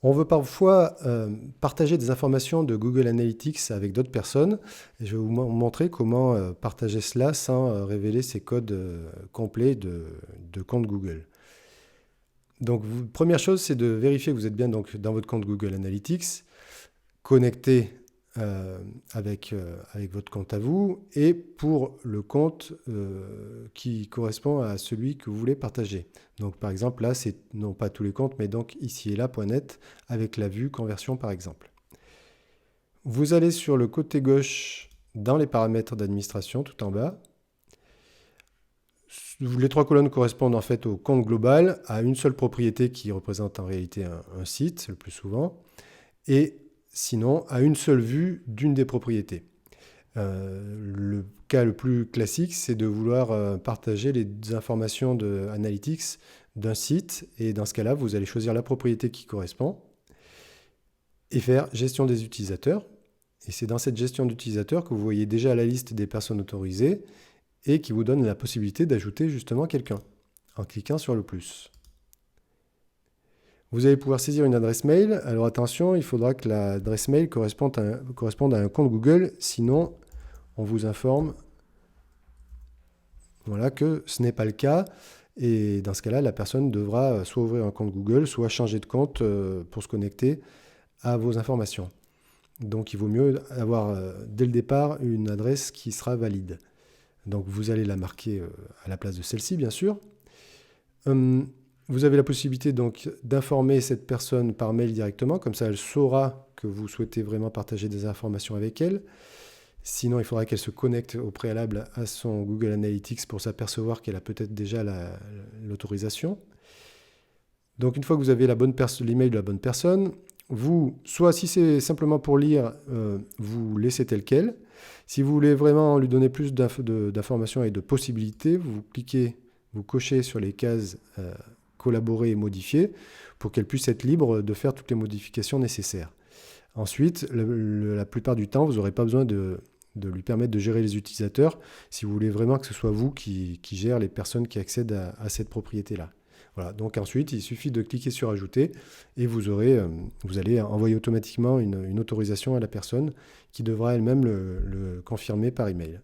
On veut parfois partager des informations de Google Analytics avec d'autres personnes. Et je vais vous montrer comment partager cela sans révéler ses codes complets de compte Google. Donc, première chose, c'est de vérifier que vous êtes bien donc, dans votre compte Google Analytics, connecté avec votre compte à vous, et pour le compte qui correspond à celui que vous voulez partager. Donc par exemple là, c'est non pas tous les comptes, mais donc ici et là.net avec la vue conversion par exemple. Vous allez sur le côté gauche dans les paramètres d'administration tout en bas. Les trois colonnes correspondent en fait au compte global, à une seule propriété qui représente en réalité un site le plus souvent, et sinon à une seule vue d'une des propriétés. Le cas le plus classique, c'est de vouloir partager les informations de Analytics d'un site, et dans ce cas-là, vous allez choisir la propriété qui correspond et faire gestion des utilisateurs. Et c'est dans cette gestion d'utilisateurs que vous voyez déjà la liste des personnes autorisées et qui vous donne la possibilité d'ajouter justement quelqu'un en cliquant sur le plus. Vous allez pouvoir saisir une adresse mail. Alors attention, il faudra que l'adresse mail corresponde à un compte Google, sinon on vous informe que ce n'est pas le cas. Et dans ce cas-là, la personne devra soit ouvrir un compte Google, soit changer de compte pour se connecter à vos informations. Donc il vaut mieux avoir dès le départ une adresse qui sera valide. Donc vous allez la marquer à la place de celle-ci, bien sûr. Vous avez la possibilité donc d'informer cette personne par mail directement, comme ça elle saura que vous souhaitez vraiment partager des informations avec elle. Sinon, il faudra qu'elle se connecte au préalable à son Google Analytics pour s'apercevoir qu'elle a peut-être déjà l'autorisation. Donc une fois que vous avez l'email de la bonne personne, vous, soit si c'est simplement pour lire, vous laissez tel quel. Si vous voulez vraiment lui donner plus d'informations et de possibilités, vous cochez sur les cases collaborer et modifier pour qu'elle puisse être libre de faire toutes les modifications nécessaires. Ensuite, la plupart du temps, vous n'aurez pas besoin de lui permettre de gérer les utilisateurs si vous voulez vraiment que ce soit vous qui gère les personnes qui accèdent à cette propriété-là. Voilà, donc ensuite, il suffit de cliquer sur Ajouter et vous allez envoyer automatiquement une autorisation à la personne qui devra elle-même le confirmer par email.